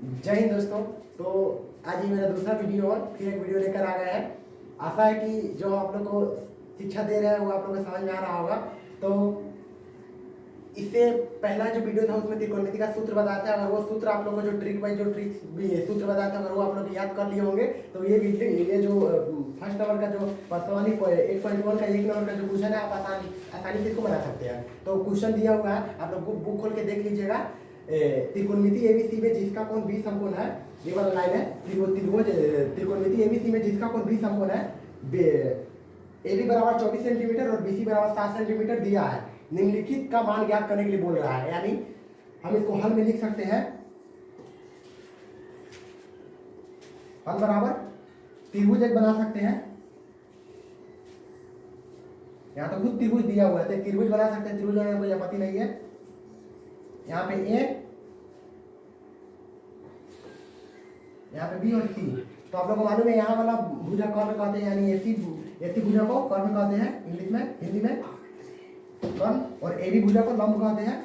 जय हिंद दोस्तों। तो आज ये मेरा दूसरा वीडियो और फिर एक वीडियो लेकर आ गया है। आशा है कि जो आप लोग को शिक्षा दे रहे हैं वो आप लोग को समझ में आ रहा होगा। तो इससे पहला जो वीडियो था उसमें त्रिकोणमिति का सूत्र बताया था। अगर वो सूत्र आप लोगों को जो ट्रिक बाई जो ट्रिक सूत्र बताया था अगर वो आप लोग याद कर लिए होंगे तो ये जो फर्स्ट नंबर का जो पर्सनली 8.1 का 1 नंबर का जो क्वेश्चन है आप आसानी से इसको बना सकते हैं। तो क्वेश्चन दिया हुआ है, आप लोग बुक खोल के देख लीजिएगा। त्रिकोणमिति एबीसी में जिसका कोण 20 समकोण है, ये वाला लाइन है। त्रिकोणमिति एबीसी में जिसका कोण 20 समकोण है, AB बराबर 24 सेंटीमीटर और BC बराबर 7 सेंटीमीटर दिया है। निम्नलिखित का मान ज्ञात करने के लिए बोल रहा है, यानी हम इसको हल में लिख सकते हैं। हल बराबर त्रिभुज एक बना सकते हैं। यहाँ तो खुद त्रिभुज दिया हुआ है तो त्रिभुज बना सकते हैं। त्रिभुज बनाने में कोई आपत्ति नहीं है। यहाँ पे A, यहाँ पे B और C। तो आप लोग को मालूम है यहाँ वाला भुजा कर्ण कहते हैं, यानी AC भुजा को कर्ण कहते हैं इंग्लिश में, हिंदी में कर्ण, और AB भुजा को लंब कहते हैं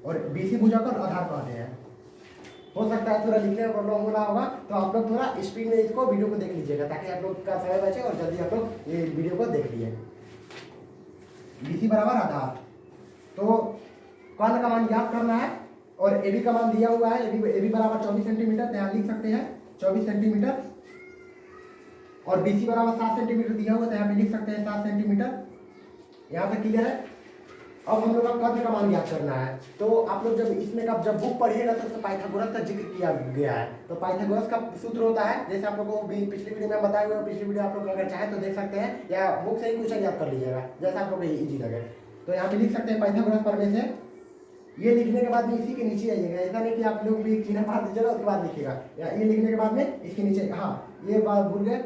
और BC भुजा को आधार कहते हैं। हो सकता है थोड़ा लिखने में प्रॉब्लम हो रहा होगा तो आप लोग थोड़ा स्पीड में इसको वीडियो को देख लीजिएगा ताकि आप लोग का समय बचे और जल्दी आप लोग ये वीडियो को देख लिए। BC बराबर आधार, तो कर्ण का मान ज्ञात करना है और AB का मान दिया हुआ है। AB बराबर 24 सेंटीमीटर, यहाँ लिख सकते हैं 24 सेंटीमीटर, और BC बराबर 7 सेंटीमीटर दिया हुआ है, यहाँ पे लिख सकते हैं 7 सेंटीमीटर। यहाँ तक क्लियर है। अब हम लोग का कर्ण का मान ज्ञात करना है। तो आप लोग जब बुक पढ़िएगा तो उसमें पाइथागोरस का जिक्र किया गया है। तो पाइथागोरस का सूत्र होता है, जैसे आप लोगों को पिछली वीडियो में बताया हुआ, पिछली वीडियो आप लोग अगर चाहें तो देख सकते हैं या बुक से ही क्वेश्चन याद कर लीजिएगा जैसा आप लोग को इजी लगे। तो यहाँ पे लिख सकते हैं पाइथागोरस प्रमेय से। ये लिखने के बाद में इसी के नीचे आइएगा, ऐसा नहीं कि आप लोग भी चिन्ह मार दीजिएगा उसके बाद लिखिएगा। ये लिखने के बाद में इसके नीचे, हाँ ये बात भूल गए,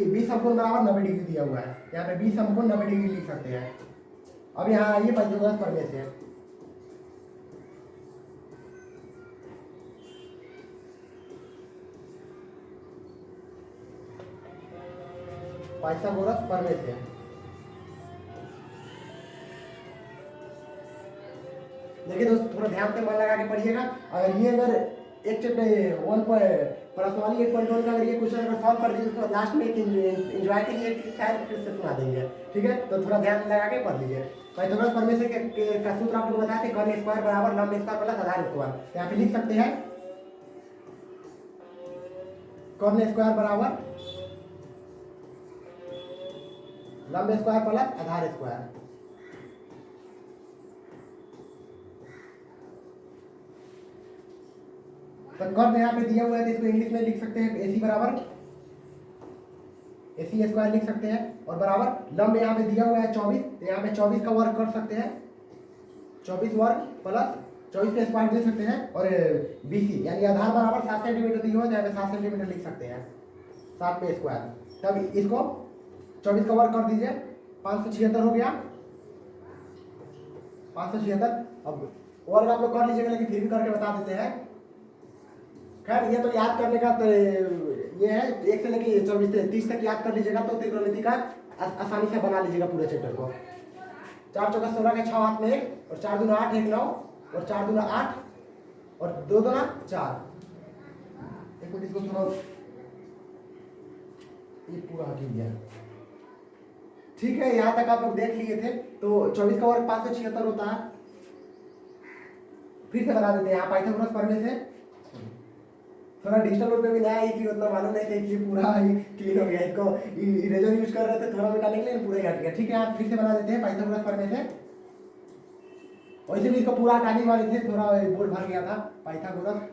बी समकोण बराबर 90 डिग्री दिया हुआ है। यहाँ पे बी समकोण 90 डिग्री लिख सकते हैं। अब यहाँ आइए पाइथागोरस प्रमेय से। पाइथागोरस प्रमेय से देखिए दोस्तों, थोड़ा ध्यान से मन लगा के पढ़िएगा। अगर ये अगर एक चैप्टर 8.1 का अगर ये क्वेश्चन अगर सॉल्व कर दीजिए तो लास्ट में एंजॉय के लिए शायद फिर से सुना देंगे, ठीक है। तो थोड़ा ध्यान लगा के पढ़ लीजिए। पाइथागोरस प्रमेय से का सूत्र आप लोग बताए थे, कर्ण स्क्वायर बराबर लंब स्क्वायर प्लस आधार स्क्वायर। यहाँ पे लिख सकते हैं कर्ण स्क्वायर बराबर लंब स्क्वायर प्लस आधार स्क्वायर। तो कर्ण यहाँ पे दिया हुआ है तो इसको इंग्लिश में लिख सकते हैं AC बराबर AC स्क्वायर लिख सकते हैं, और बराबर लंब यहाँ पे दिया हुआ है 24, तो यहाँ पे 24 का वर्ग कर सकते हैं, 24 वर्ग प्लस 24 का स्क्वायर दे सकते हैं, और BC यानी आधार बराबर 7 सेंटीमीटर दिया हुआ है, यहाँ पे 7 सेंटीमीटर लिख सकते हैं, 7 पे स्क्वायर। तब इसको 24 का वर्ग कर दीजिए, 576 हो गया, 576। अब वर्ग आप लोग कर लीजिएगा लेकिन फिर भी करके बता देते हैं। खैर ये तो याद करने का तो ये है, 1 से लेके 30 तक याद कर लीजिएगा तो त्रिकोणमिति का आसानी से बना लीजिएगा पूरे चैप्टर को। 4 चौका 16 के 6 हाथ में 1 और 4 दूना 8 1 9 और 4 दूना 8 और 2 दूना 4। एक मिनट इसको थोड़ा ये पूरा हटा दिया, ठीक है। यहाँ तक आप लोग देख लिए थे। तो 24 का वर्ग 576 होता है। फिर से बता देते हैं यहाँ पाइथागोरस प्रमेय से। थोड़ा डिजिटल बोर्ड पे भी नया है कि उतना मालूम नहीं था कि पूरा क्लीन हो गया। इसको इरेजर यूज कर रहे थे थोड़ा मिटाने के लिए, पूरा ही हट गया, ठीक है। आप फिर से बना देते हैं पाइथागोरस प्रमेय से। वैसे भी इसको पूरा हटाने वाले थे, थोड़ा बोर्ड भर गया था। पाइथागोरस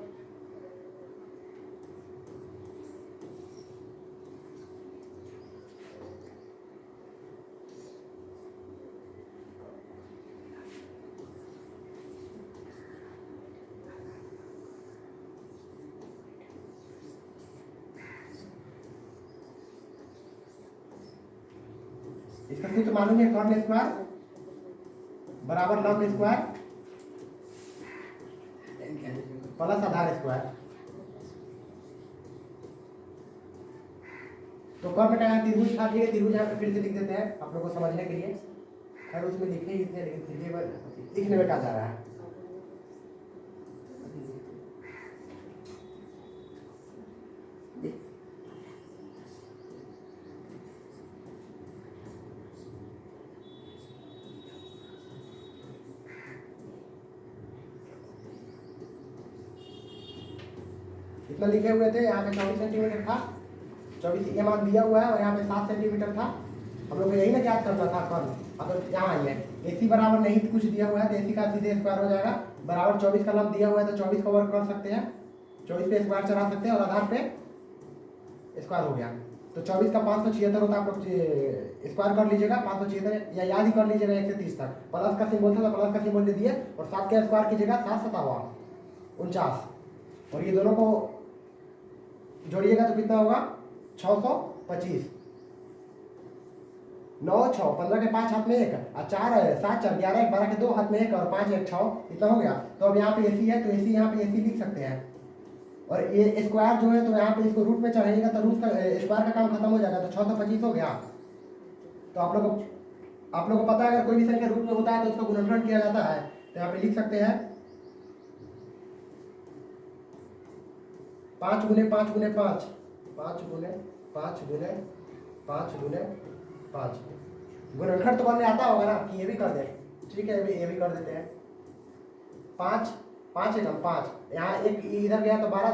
इसका सूत्र मालूम है, कर्ण स्क्वायर बराबर लंब स्क्वायर प्लस आधार स्क्वायर। तो कर्ण का यहाँ त्रिभुज था, त्रिभुज यहाँ पे फिर से लिख देते हैं आप लोगों को समझने के लिए। खैर उसमें लिखने ही इतने, लेकिन लिखने में क्या जा रहा है। इतना लिखे हुए थे, यहाँ पे 24 सेंटीमीटर था, 24 ये मान दिया हुआ है, और यहाँ पे 7 सेंटीमीटर था। हम लोग को यही ना याद करना था कर्ण। अब तो यहाँ आइए, AC बराबर नहीं कुछ दिया हुआ है तो AC का सीधे स्क्वायर हो जाएगा, बराबर 24 का लंब दिया हुआ है तो 24 का वर्ग कर सकते हैं, 24 पे स्क्वायर चढ़ा सकते हैं और आधार पे स्क्वायर हो गया। तो 24 का 576 होता है, आप लोग स्क्वायर कर लीजिएगा 576, या याद ही कर लीजिएगा 1 से 30 तक। प्लस का सिंबल था तो प्लस का सिंबल दे दिए, और 7 के स्क्वायर कीजिएगा 7 7 49, और ये दोनों को जोड़िएगा तो कितना होगा 625। 9 6 15 के 5 हाथ में 1 और 4 7 4 11 12 के 2 हाथ में 1 और 5 1 6, इतना हो गया। तो अब यहाँ पे AC है तो AC यहाँ पे AC लिख सकते हैं, और ये स्क्वायर जो है तो यहाँ पे इसको रूट में चढ़ाइएगा तो रूट का स्क्वायर का काम खत्म हो जाएगा, तो 625 हो गया। तो आप लोग को पता है अगर कोई भी संख्या रूट में होता है तो उसका गुणनखंड किया जाता है, तो यहाँ पे लिख सकते हैं 5 गुने 5 गुने 5, 5 गुने 5 गुने 5 गुने 5, गुणनखंड तो करने आता होगा ना कि ये भी कर दे, ठीक है ये भी कर देते हैं। 5 5 एकम 5, यहाँ एक इधर गया तो 12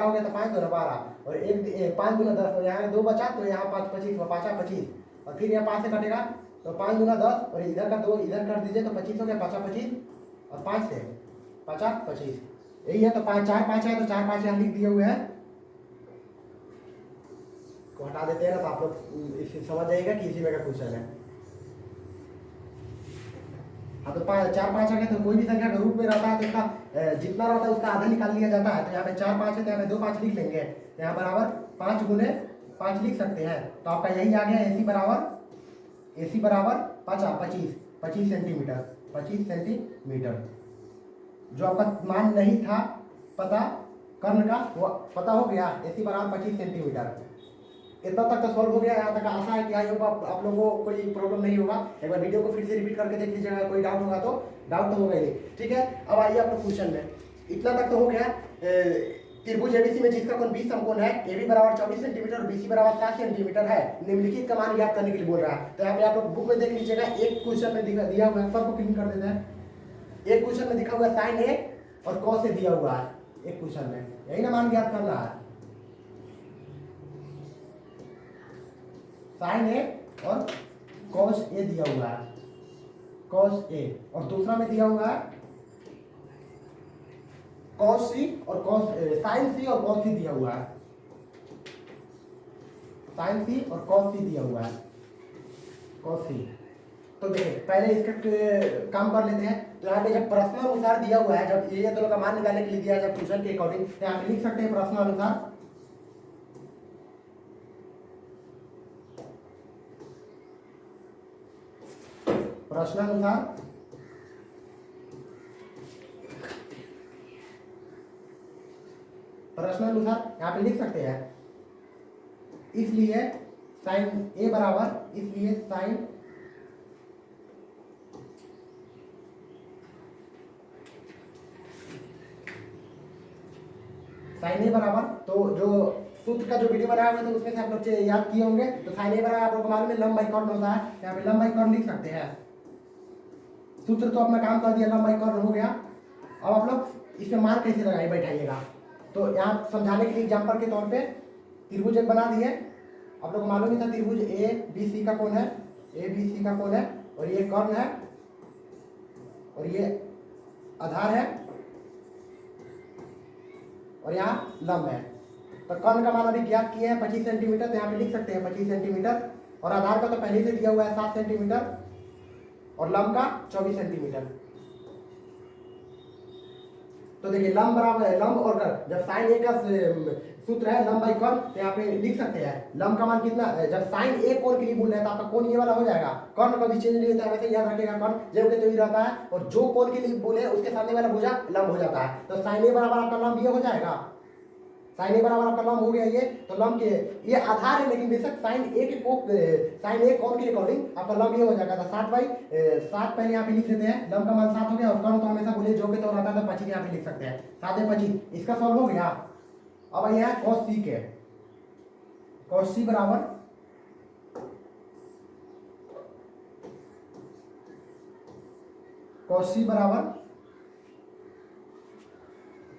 हो गया, तो 5 2 12, और एक 5 गुना 10, तो यहाँ 2 बचा तो यहाँ 5 25 5 25, और फिर यहाँ 5 से कटेगा तो 5 गुना 10, और इधर का 2 इधर कर दीजिए तो 25 हो गया, 5 25, और 5 से 5 25, यही है। तो 5 4 5 है तो 4 5 यहाँ लिख दिए हुए हैं, को हटा देते हैं ना, तो आप लोग समझ जाइएगा कि इसी में का क्वेश्चन है। हाँ तो 4 5 आ गया, तो कोई भी संख्या का रूप में रहता है तो इसका जितना रहता है उसका आधा निकाल लिया जाता है। तो यहाँ पे 4 5 है तो यहाँ पे 2 5 लिख लेंगे, तो यहाँ बराबर 5 गुने 5 लिख सकते हैं। तो आपका यही आ गया AC बराबर 25 सेंटीमीटर, 25 सेंटीमीटर। जो आपका मान नहीं था पता कर्ण का वो पता हो गया, AC बराबर 25 सेंटीमीटर। इतना तक तो सॉल्व हो गया, यहाँ तक आशा है कि आई होगा आप लोगों को कोई प्रॉब्लम नहीं होगा। एक बार वीडियो को फिर से रिपीट करके देख लीजिएगा, कोई डाउट होगा तो डाउट तो होगा ही नहीं, ठीक है। अब आइए आप लोग क्वेश्चन में, इतना तक तो हो गया। त्रिभुज ABC में जिसका कोण 20 समकोण है, AB बराबर 24 सेंटीमीटर और BC बराबर 7 सेंटीमीटर है, निम्नलिखित का मान ज्ञात करने के लिए बोल रहा है। तो यहाँ पे आप लोग बुक में देख लीजिएगा, एक क्वेश्चन में दिया हुआ है, सबको क्लिक कर देते हैं। एक क्वेश्चन में दिखा हुआ है sin A और cos A दिया हुआ है, एक क्वेश्चन में यही ना मान ज्ञात करना है, sin A और cos A दिया हुआ है, cos A, और दूसरा में दिया हुआ है cos C और sin C और cos C दिया हुआ है, sin C और cos C दिया हुआ है, cos C। तो देखिए पहले इसका काम कर लेते हैं। तो यहाँ पे जब प्रश्न अनुसार दिया हुआ है, जब ये दोनों का मान निकालने के लिए दिया है, जब क्वेश्चन के अकॉर्डिंग, तो यहाँ पे लिख सकते हैं प्रश्न अनुसार, प्रश्नानुसार यहाँ पे लिख सकते हैं, इसलिए sin A बराबर, इसलिए sin A बराबर, तो जो सूत्र का जो वीडियो बनाया हुआ है तो उसमें से आप लोग याद किए होंगे। तो sin A बराबर आप लोग को मालूम है लंब बाई कर्ण होता है, यहाँ पे लंब बाई कर्ण लिख सकते हैं। सूत्र तो अपना काम कर दिया, लंब बाई कर्ण हो गया। अब आप लोग इसमें मान कैसे लगाइए बैठाइएगा, तो यहाँ समझाने के लिए एग्जाम्पल के तौर पे त्रिभुज एक बना दिए। आप लोग को मालूम ही था त्रिभुज ABC का कोण है, ABC का कोण है, और ये कर्ण है और ये आधार है और यहाँ लंब है। तो कर्ण का मान अभी ज्ञात किए हैं 25 सेंटीमीटर, तो यहाँ पे लिख सकते हैं 25 सेंटीमीटर, और आधार का तो पहले से दिया हुआ है 7 सेंटीमीटर, और लंब का 24 सेंटीमीटर। तो देखिए लंब बराबर लंब और कर्ण, जब sin A का सूत्र है लंब बाई कर्ण, तो यहाँ पे लिख सकते हैं लंब का मान कितना, जब sin A कोण के लिए बोल रहे हैं तो आपका कोण ये वाला हो जाएगा। कर्ण कभी चेंज नहीं होता है, वैसे याद रखिएगा कर्ण जब के तो ही रहता है, और जो कोण के लिए बोले उसके सामने वाला भुजा लंब हो जाता है। तो sin A बराबर आपका लंब ये हो जाएगा, sin A बराबर आपका लंब हो गया ये। तो लंब के ये आधार है, लेकिन बेशक sin A कोण के अकॉर्डिंग आपका लंब ये हो जाएगा। तो 7/7 पहले यहाँ पे लिख देते हैं, लंब का मान 7 हो गया, और कर्ण तो हमेशा बोले जो के तो रहता है, तो 25 यहाँ पे लिख सकते हैं, 7 25, इसका सॉल्व हो गया। अब ये है cos C के, cos C बराबर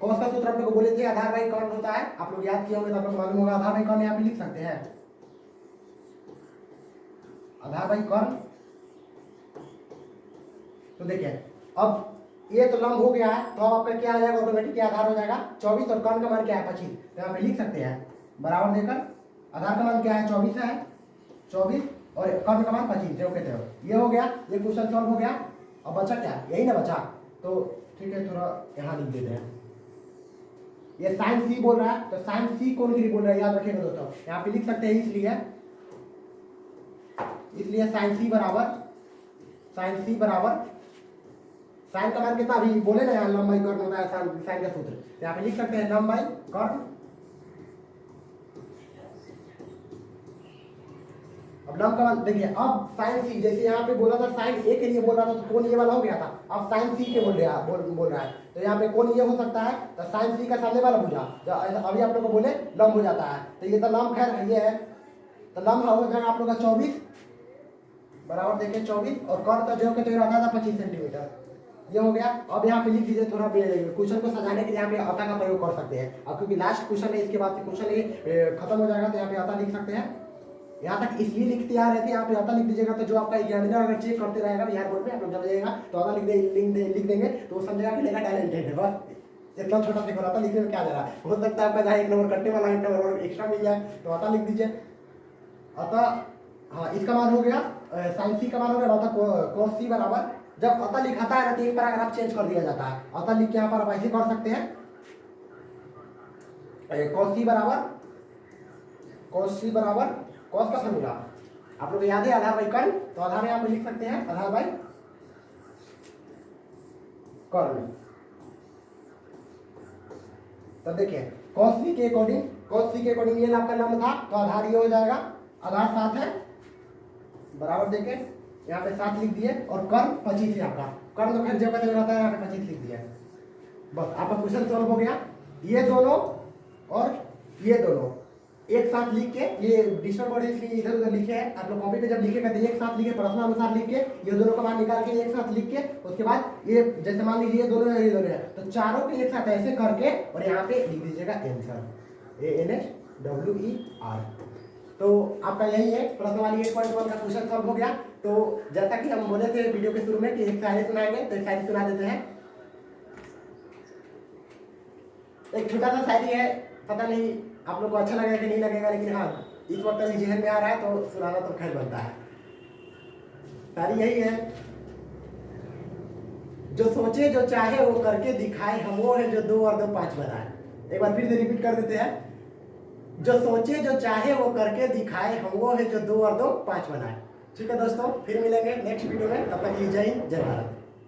कॉस का सूत्र आप लोग को बोले थे आधार बाई कॉर्न होता है, आप लोग याद किए होंगे तो आप लोग मालूम होगा। आधार बाई कॉर्न यहाँ पे लिख सकते हैं, आधार बाई कॉर्न। तो देखिए अब ये तो लंब हो गया है, तो अब आपका क्या आ जाएगा, ऑटोमेटिक क्या आधार हो जाएगा 24 और कर्ण का मान क्या है 25। तो यहाँ पे लिख सकते हैं बराबर देकर आधार का मान क्या है 24 है, 24 और कर्ण का मान 25 जो कहते हो। ये हो गया, ये क्वेश्चन सॉल्व हो गया। अब बचा क्या, यही ना बचा, तो ठीक है थोड़ा यहाँ लिख देते हैं। ये साइन सी बोल रहा है, तो साइन सी कौन के लिए बोल रहा है याद रखिएगा दोस्तों, यहाँ पे लिख सकते हैं इसलिए साइन सी बराबर साइन का मान कितना अभी बोले ना, यहाँ लंबाई कर्ण होता है साइन का सूत्र, तो यहाँ पे लिख सकते हैं लंबाई कर्ण। अब लंब का मान देखिए, अब साइन सी जैसे यहाँ पे बोला था साइन ए के लिए बोल रहा था, तो कोण ये वाला हो गया था, अब साइन सी के बोल रहा है, तो यहाँ पे कोण ये हो सकता है, तो साइन सी का सामने वाला भुजा अभी आप लोग को बोले लंब हो जाता है, तो ये तो लंब खैर ये है, तो लंब हो जाएगा आप लोग का 24 बराबर देखिए 24 और कर्ण का जो कहते रहता था 25 सेंटीमीटर। ये हो गया। अब यहाँ पे लिख दीजिए, थोड़ा क्वेश्चन को सजाने के लिए यहाँ पे अता का प्रयोग कर सकते हैं। अब क्योंकि लास्ट क्वेश्चन है, इसके बाद से क्वेश्चन ये खत्म हो जाएगा, तो यहाँ पे अता लिख सकते हैं। यहाँ तक इसलिए लिखते आ रहे थे, यहाँ पे अता लिख दीजिएगा, तो जो आपका एग्जामिनर अगर चेक करते रहेगा बिहार बोर्ड में आप लोग जब जाइएगा तो अता लिख देंगे, तो वो समझेगा कि लेगा टैलेंटेड है। बस इतना छोटा देखो, अता लिखने में क्या जा रहा है, हो सकता है आपका जहाँ 1 नंबर कटने वाला 1 नंबर एक्स्ट्रा मिल जाए, तो अता लिख दीजिए। अतः हाँ, इसका मान हो गया साइन सी का मान हो गया, अतः cos सी बराबर, जब अतः लिखाता है ना तो एक पैराग्राफ चेंज कर दिया जाता है। अतः लिख के यहाँ पर आप ऐसे कर सकते हैं cos सी बराबर cos का फॉर्मूला आप लोग याद है आधार बाई कर्ण, तो आधार यहाँ पे लिख सकते हैं आधार बाई कर्ण। तब देखिए cos सी के अकॉर्डिंग ये आपका लंब था, तो आधार ये हो जाएगा, आधार 7 है बराबर देखे यहाँ पे 7 लिख दिए, और कर्ण 25 है आपका, कर्ण तो खैर जब कहते रहता है, यहाँ पे 25 लिख दिया। बस आपका क्वेश्चन सॉल्व हो गया। ये दोनों और ये दोनों एक साथ लिख के, ये डिजिटल बोर्ड इसलिए इधर उधर लिखे हैं, आप लोग कॉपी पे जब लिखेगा तो एक साथ लिखे, प्रश्न अनुसार लिख के ये दोनों का मान निकाल के एक साथ लिख के, उसके बाद ये जैसे मान लीजिए ये दोनों है, तो चारों के एक साथ ऐसे करके और यहाँ पे लिख दीजिएगा आंसर ANSWER। तो आपका यही है प्रश्न वाली 8.1 का क्वेश्चन सॉल्व हो गया। तो जैसा कि हम बोले थे वीडियो के शुरू में कि एक शायरी सुनाएंगे, तो एक शायरी सुना देते हैं। एक छोटा सा शायरी है, पता नहीं आप लोग को अच्छा लगेगा कि नहीं लगेगा, लेकिन हाँ इस वक्त अभी जहन में आ रहा है तो सुनाना तो खैर बनता है। शायरी यही है, जो सोचे जो चाहे वो करके दिखाए, हम वो है जो 2 और 2 5 बनाए। एक बार फिर से रिपीट कर देते हैं, जो सोचे जो चाहे वो करके दिखाए, हम वो है जो 2 और 2 5 बनाए। ठीक है दोस्तों, फिर मिलेंगे नेक्स्ट वीडियो में, तब तक जय हिंद जय भारत।